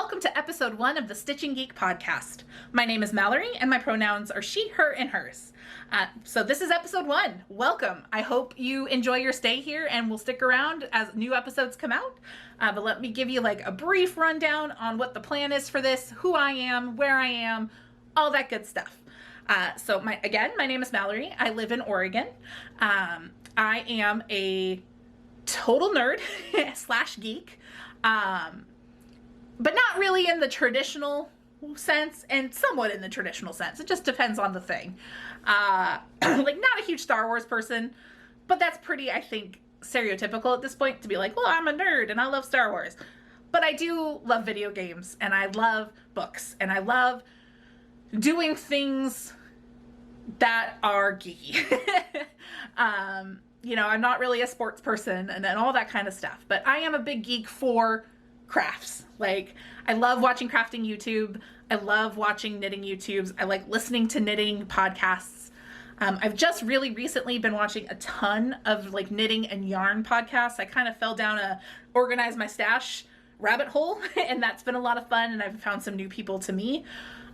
welcome to episode 1 of the Stitching Geek podcast. My name is Mallory, and my pronouns are she, her, and hers. So this is episode 1. Welcome. I hope you enjoy your stay here and will stick around as new episodes come out. But let me give you like a brief rundown on what the plan is for this, who I am, where I am, all that good stuff. So my name is Mallory. I live in Oregon. I am a total nerd slash geek. But not really in the traditional sense, and somewhat in the traditional sense. It just depends on the thing. Like, not a huge Star Wars person, but that's pretty, I think, stereotypical at this point to be like, well, I'm a nerd and I love Star Wars. But I do love video games, and I love books, and I love doing things that are geeky. You know, I'm not really a sports person and all that kind of stuff, but I am a big geek for crafts. Like, I love watching crafting YouTube. I love watching knitting YouTubes. I like listening to knitting podcasts. I've just really recently been watching a ton of like knitting and yarn podcasts. I kind of fell down a organize my stash rabbit hole, and that's been a lot of fun, and I've found some new people to me.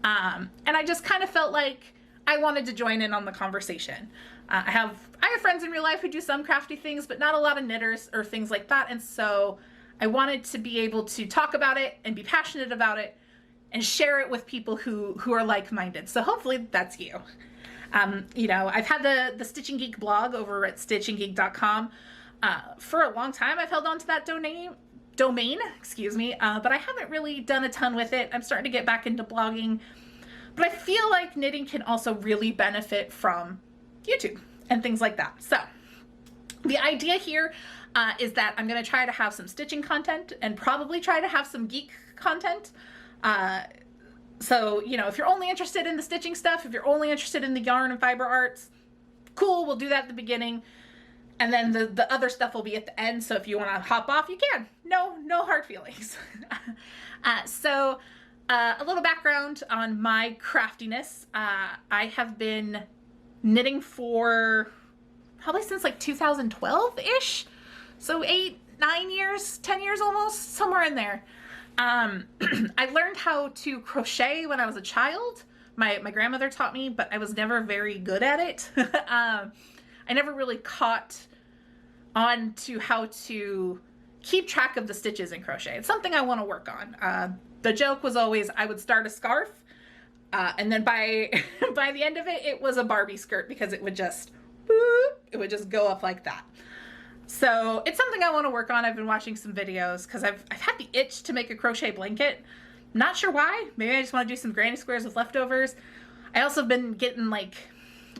And I just kind of felt like I wanted to join in on the conversation. I have friends in real life who do some crafty things, but not a lot of knitters or things like that. And so I wanted to be able to talk about it and be passionate about it and share it with people who are like-minded. So hopefully that's you. You know, I've had the Stitching Geek blog over at stitchinggeek.com. For a long time, I've held on to that domain, but I haven't really done a ton with it. I'm starting to get back into blogging, but I feel like knitting can also really benefit from YouTube and things like that. So the idea here is that I'm going to try to have some stitching content and probably try to have some geek content. So, you know, if you're only interested in the stitching stuff, if you're only interested in the yarn and fiber arts, cool, we'll do that at the beginning. And then the other stuff will be at the end. So if you want to hop off, you can. No hard feelings. So a little background on my craftiness. I have been knitting for probably since like 2012-ish. So 8, 9 years, 10 years almost, somewhere in there. I learned how to crochet when I was a child. My grandmother taught me, but I was never very good at it. I never really caught on to how to keep track of the stitches in crochet. It's something I want to work on. The joke was always I would start a scarf, and then by the end of it, it was a Barbie skirt because it would just go up like that. So it's something I want to work on. I've been watching some videos because I've had the itch to make a crochet blanket. Not sure why. Maybe I just want to do some granny squares with leftovers. I also have been getting like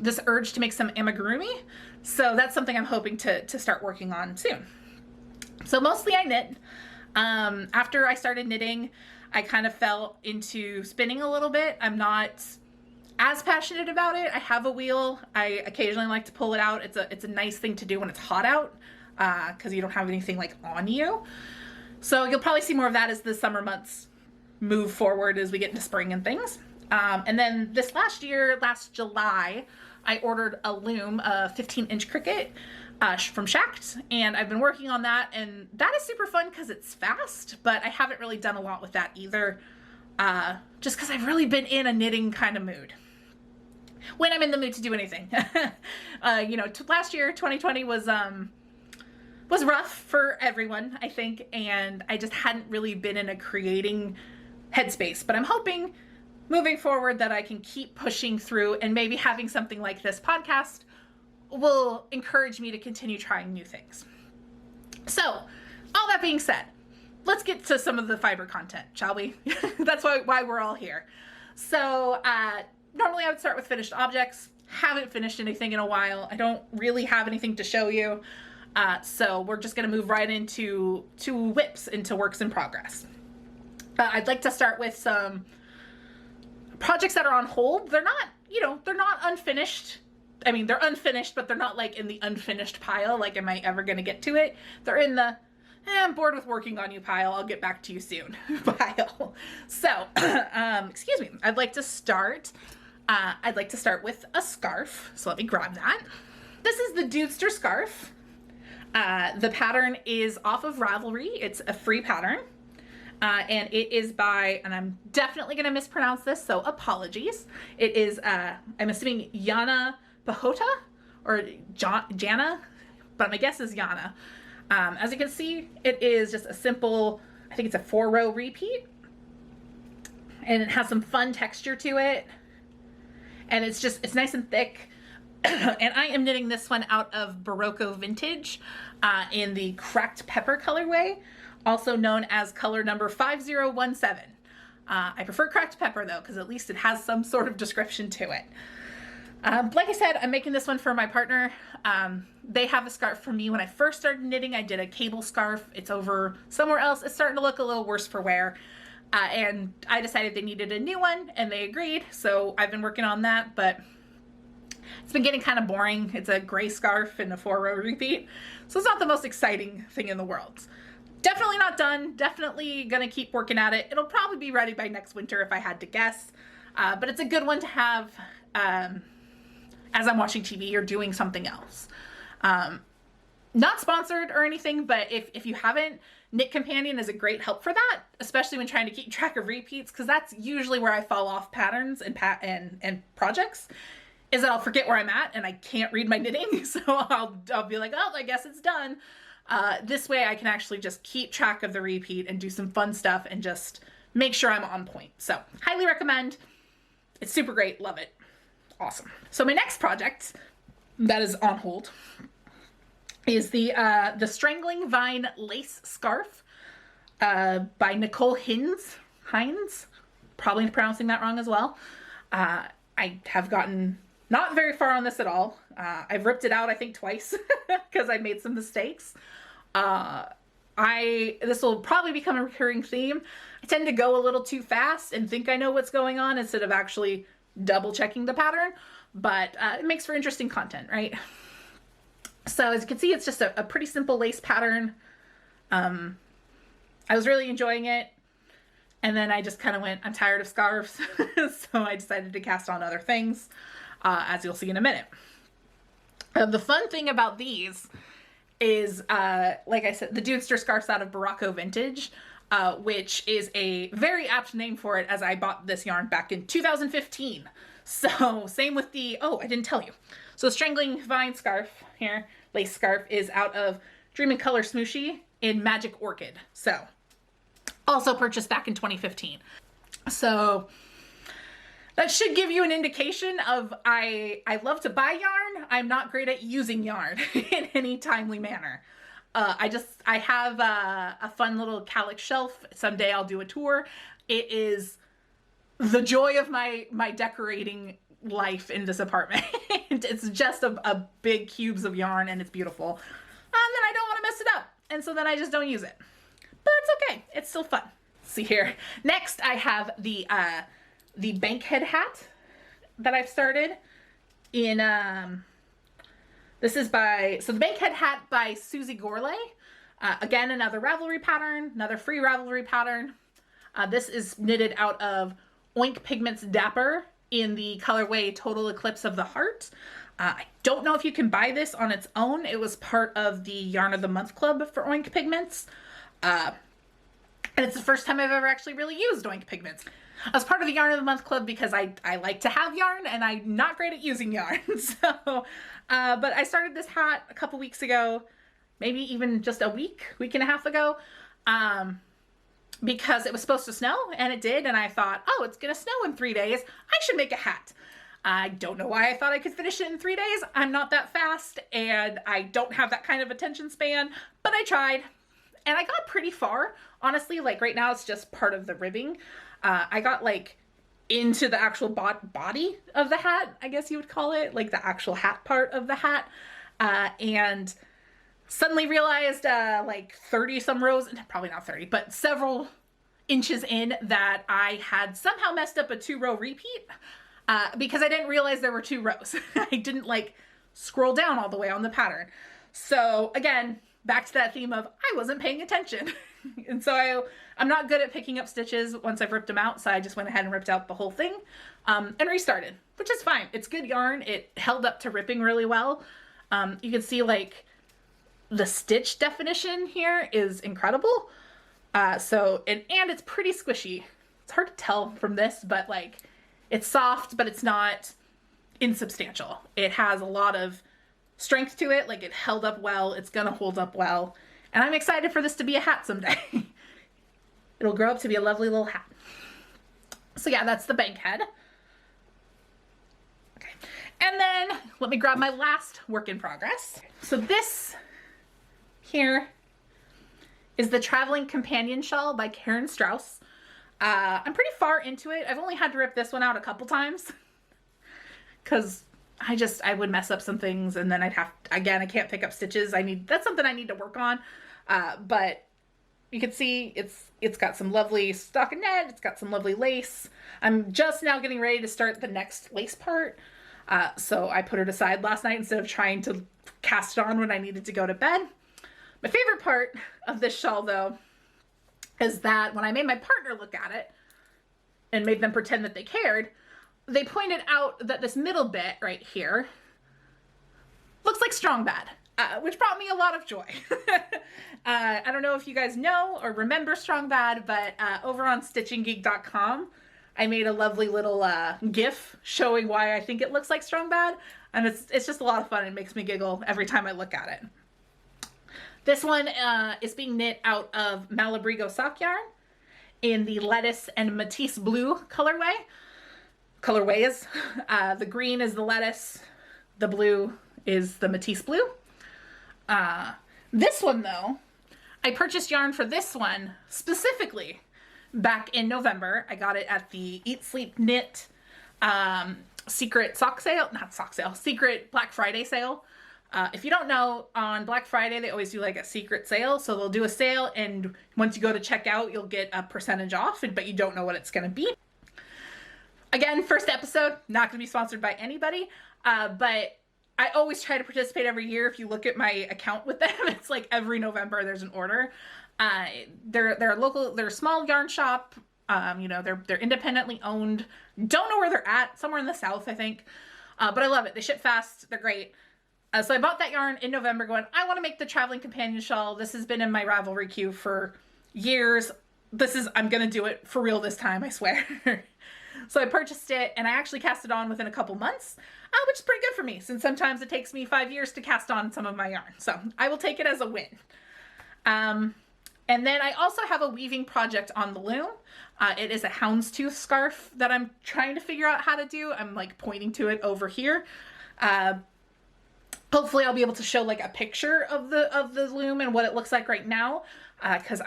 this urge to make some amigurumi. So that's something I'm hoping to start working on soon. So mostly I knit. After I started knitting, I kind of fell into spinning a little bit. I'm not as passionate about it. I have a wheel. I occasionally like to pull it out. It's a nice thing to do when it's hot out, because you don't have anything like on you. So you'll probably see more of that as the summer months move forward as we get into spring and things. And then this last July, I ordered a loom, a 15-inch Cricut from Shacked, and I've been working on that, and that is super fun because it's fast, but I haven't really done a lot with that either, just because I've really been in a knitting kind of mood. When I'm in the mood to do anything. You know, last year, 2020 was rough for everyone, I think, and I just hadn't really been in a creating headspace, but I'm hoping moving forward that I can keep pushing through, and maybe having something like this podcast will encourage me to continue trying new things. So, all that being said, let's get to some of the fiber content, shall we? That's why we're all here. So, normally I would start with finished objects. Haven't finished anything in a while. I don't really have anything to show you. So we're just going to move right into whips, into works in progress. I'd like to start with some projects that are on hold. They're not, you know, they're not unfinished. I mean, they're unfinished, but they're not like in the unfinished pile. Like, am I ever going to get to it? They're in the, I'm bored with working on you pile. I'll get back to you soon pile. So, excuse me. I'd like to start with a scarf. So let me grab that. This is the Dudester Scarf. The pattern is off of Ravelry. It's a free pattern. and it is by, and I'm definitely going to mispronounce this, so apologies. It is, I'm assuming Yana Pahota, or Jana, but my guess is Yana. As you can see, it is just a simple, I think it's a 4-row repeat, and it has some fun texture to it, and it's nice and thick. And I am knitting this one out of Barocco Vintage in the Cracked Pepper colorway, also known as color number 5017. I prefer Cracked Pepper though, because at least it has some sort of description to it. Like I said, I'm making this one for my partner. They have a scarf for me when I first started knitting. I did a cable scarf. It's over somewhere else. It's starting to look a little worse for wear. And I decided they needed a new one, and they agreed. So I've been working on that, but it's been getting kind of boring. It's a gray scarf and a 4-row repeat. So it's not the most exciting thing in the world. Definitely not done. Definitely gonna keep working at it. It'll probably be ready by next winter if I had to guess. But it's a good one to have as I'm watching TV or doing something else. Not sponsored or anything, but if you haven't, Knit Companion is a great help for that, especially when trying to keep track of repeats, because that's usually where I fall off patterns and projects, is that I'll forget where I'm at and I can't read my knitting. So I'll be like, oh, I guess it's done. This way I can actually just keep track of the repeat and do some fun stuff and just make sure I'm on point. So highly recommend. It's super great. Love it. Awesome. So my next project that is on hold is the Strangling Vine Lace Scarf by Nicole Hines. Probably pronouncing that wrong as well. I have gotten not very far on this at all. I've ripped it out, I think, twice because I made some mistakes. This will probably become a recurring theme. I tend to go a little too fast and think I know what's going on instead of actually double checking the pattern, but it makes for interesting content, right? So as you can see, it's just a pretty simple lace pattern. I was really enjoying it. And then I just kind of went, I'm tired of scarves. So I decided to cast on other things, as you'll see in a minute. The fun thing about these is, like I said, the Dudester Scarf's out of Barocco Vintage, which is a very apt name for it, as I bought this yarn back in 2015. So same with the, oh, I didn't tell you. So Strangling Vine Scarf here, lace scarf, is out of Dream in Color Smooshie in Magic Orchid. So also purchased back in 2015. So that should give you an indication of I love to buy yarn. I'm not great at using yarn in any timely manner. I have a fun little calic shelf. Someday I'll do a tour. It is the joy of my decorating life in this apartment. It's just a big cubes of yarn, and it's beautiful. And then I don't want to mess it up, and so then I just don't use it. But it's okay. It's still fun. Let's see here. Next, I have the Bakehead Hat that I've started in. This is by, so the Bakehead Hat by Susie Gourlay. Again, another Ravelry pattern, another free Ravelry pattern. This is knitted out of Oink Pigments Dapper in the colorway Total Eclipse of the Heart. I don't know if you can buy this on its own. It was part of the Yarn of the Month Club for Oink Pigments. And it's the first time I've ever actually really used Oink Pigments. I was part of the Yarn of the Month Club because I like to have yarn, and I'm not great at using yarn. So, but I started this hat a couple weeks ago, maybe even just a week and a half ago, because it was supposed to snow, and it did, and I thought, oh, it's gonna snow in 3 days. I should make a hat. I don't know why I thought I could finish it in 3 days. I'm not that fast, and I don't have that kind of attention span, but I tried, and I got pretty far. Honestly, like right now it's just part of the ribbing. I got like into the actual body of the hat, I guess you would call it, like the actual hat part of the hat, and suddenly realized like 30 some rows, probably not 30, but several inches in, that I had somehow messed up a 2-row repeat because I didn't realize there were 2 rows. I didn't like scroll down all the way on the pattern. So again, back to that theme of I wasn't paying attention. And so I'm not good at picking up stitches once I've ripped them out, so I just went ahead and ripped out the whole thing and restarted, which is fine. It's good yarn. It held up to ripping really well. You can see like the stitch definition here is incredible. And it's pretty squishy. It's hard to tell from this, but like it's soft, but it's not insubstantial. It has a lot of strength to it. Like it held up well. It's gonna hold up well. And I'm excited for this to be a hat someday. It'll grow up to be a lovely little hat. So yeah, that's the Bakehead. Okay. And then let me grab my last work in progress. So this here is the Traveling Companion Shawl by Karen Strauss. I'm pretty far into it. I've only had to rip this one out a couple times because I would mess up some things, and then I'd have, again, I can't pick up stitches. That's something I need to work on. But you can see it's got some lovely stockinette. It's got some lovely lace. I'm just now getting ready to start the next lace part. So I put it aside last night instead of trying to cast it on when I needed to go to bed. My favorite part of this shawl, though, is that when I made my partner look at it and made them pretend that they cared, they pointed out that this middle bit right here looks like Strong Bad, which brought me a lot of joy. I don't know if you guys know or remember Strong Bad, but over on stitchinggeek.com, I made a lovely little GIF showing why I think it looks like Strong Bad, and it's just a lot of fun. It makes me giggle every time I look at it. This one is being knit out of Malabrigo sock yarn in the lettuce and Matisse blue colorways. The green is the lettuce, the blue is the Matisse blue. This one, though, I purchased yarn for this one specifically back in November. I got it at the Eat Sleep Knit secret secret Black Friday sale. If you don't know, on Black Friday, they always do like a secret sale. So they'll do a sale, and once you go to checkout, you'll get a percentage off, but you don't know what it's going to be. Again, first episode, not going to be sponsored by anybody, but I always try to participate every year. If you look at my account with them, it's like every November there's an order. They're local, they're a small yarn shop. You know, they're independently owned. Don't know where they're at, somewhere in the South, I think. But I love it. They ship fast. They're great. So I bought that yarn in November going, I want to make the Traveling Companion Shawl. This has been in my Ravelry queue for years. I'm going to do it for real this time, I swear. So I purchased it, and I actually cast it on within a couple months, which is pretty good for me, since sometimes it takes me 5 years to cast on some of my yarn. So I will take it as a win. And then I also have a weaving project on the loom. It is a houndstooth scarf that I'm trying to figure out how to do. I'm like pointing to it over here. Hopefully I'll be able to show like a picture of the loom and what it looks like right now, because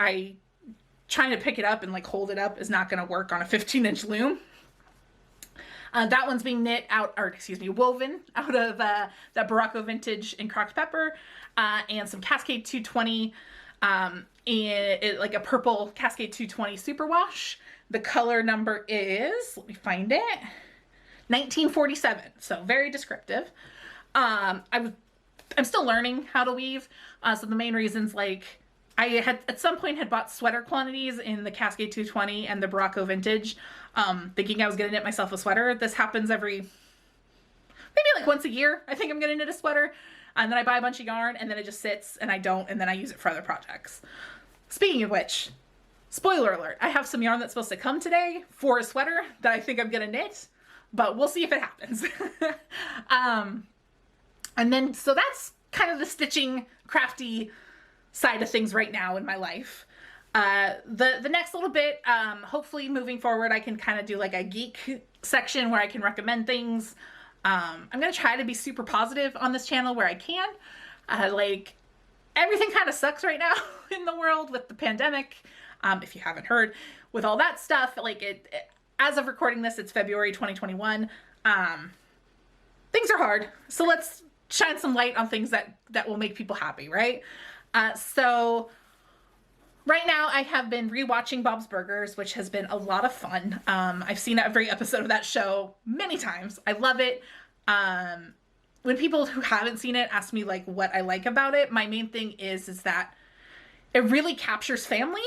trying to pick it up and like hold it up is not going to work on a 15-inch loom. That one's being woven out of that Barocco vintage in cracked pepper, and some Cascade 220, like a purple Cascade 220 superwash. The color number is, let me find it, 1947. So very descriptive. I'm still learning how to weave. So the main reasons, like, I had at some point had bought sweater quantities in the Cascade 220 and the Barocco vintage, thinking I was gonna knit myself a sweater. This happens maybe like once a year. I think I'm gonna knit a sweater, and then I buy a bunch of yarn, and then it just sits, and I don't, and then I use it for other projects. Speaking of which, spoiler alert, I have some yarn that's supposed to come today for a sweater that I think I'm gonna knit, but we'll see if it happens. And then, so that's kind of the stitching, crafty side of things right now in my life. The next little bit, hopefully moving forward, I can kind of do like a geek section where I can recommend things. I'm going to try to be super positive on this channel where I can. Like, everything kind of sucks right now in the world with the pandemic. If you haven't heard, with all that stuff, like as of recording this, it's February 2021. Things are hard. So let's shine some light on things that will make people happy, right? So right now I have been rewatching Bob's Burgers, which has been a lot of fun. I've seen every episode of that show many times. I love it. When people who haven't seen it ask me like what I like about it, my main thing is that it really captures family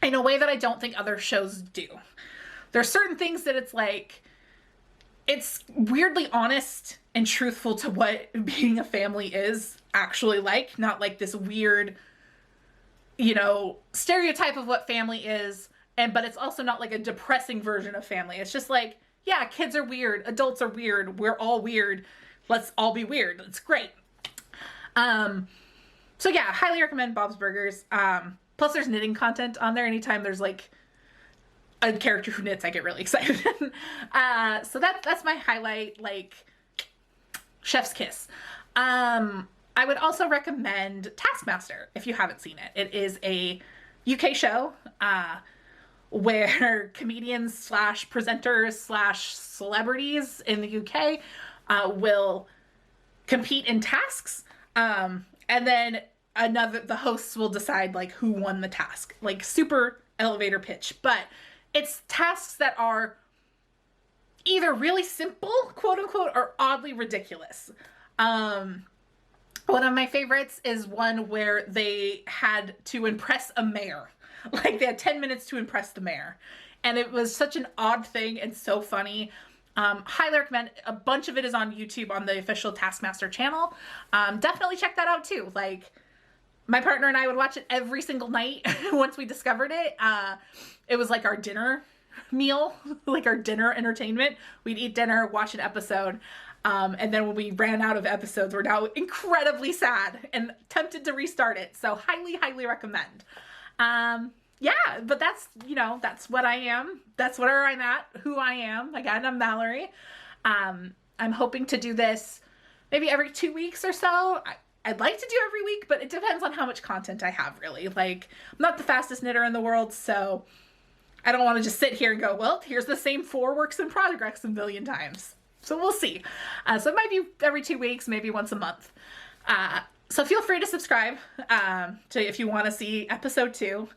in a way that I don't think other shows do. There are certain things that it's like, it's weirdly honest and truthful to what being a family is actually like, not like this weird you know, stereotype of what family is, but it's also not like a depressing version of family. It's just like, yeah, kids are weird, adults are weird, we're all weird, let's all be weird. It's great. So yeah, highly recommend Bob's Burgers. Plus there's knitting content on there. Anytime there's like a character who knits, I get really excited. So that's my highlight, like, chef's kiss. I would also recommend Taskmaster if you haven't seen it. It is a UK show where comedians slash presenters slash celebrities in the UK will compete in tasks. And then the hosts will decide like who won the task. Like super elevator pitch, but it's tasks that are either really simple, quote unquote, or oddly ridiculous. One of my favorites is one where they had to impress a mayor. Like they had 10 minutes to impress the mayor. And it was such an odd thing and so funny. Highly recommend. A bunch of it is on YouTube on the official Taskmaster channel. Definitely check that out too. Like my partner and I would watch it every single night once we discovered it. It was like our dinner meal, like our dinner entertainment. We'd eat dinner, watch an episode. And then when we ran out of episodes, we're now incredibly sad and tempted to restart it. So highly, highly recommend. Yeah, but that's, you know, that's what I am. That's where I'm at, who I am. Again, I'm Mallory. I'm hoping to do this maybe every 2 weeks or so. I'd like to do every week, but it depends on how much content I have, really. Like, I'm not the fastest knitter in the world, so I don't want to just sit here and go, well, here's the same 4 works in progress a million times. So we'll see. So it might be every 2 weeks, maybe once a month. So feel free to subscribe to if you want to see episode 2.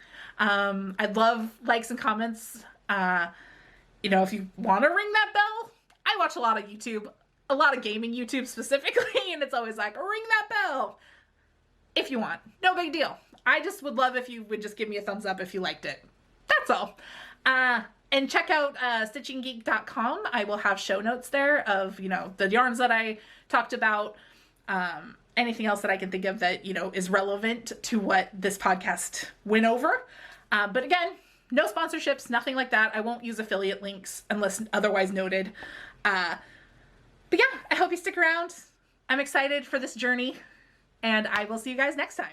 I'd love likes and comments. You know, if you want to ring that bell, I watch a lot of YouTube, a lot of gaming YouTube specifically, and it's always like, ring that bell if you want. No big deal. I just would love if you would just give me a thumbs up if you liked it. That's all. And check out stitchinggeek.com. I will have show notes there of, you know, the yarns that I talked about, anything else that I can think of that, you know, is relevant to what this podcast went over. But again, no sponsorships, nothing like that. I won't use affiliate links unless otherwise noted. But yeah, I hope you stick around. I'm excited for this journey, and I will see you guys next time.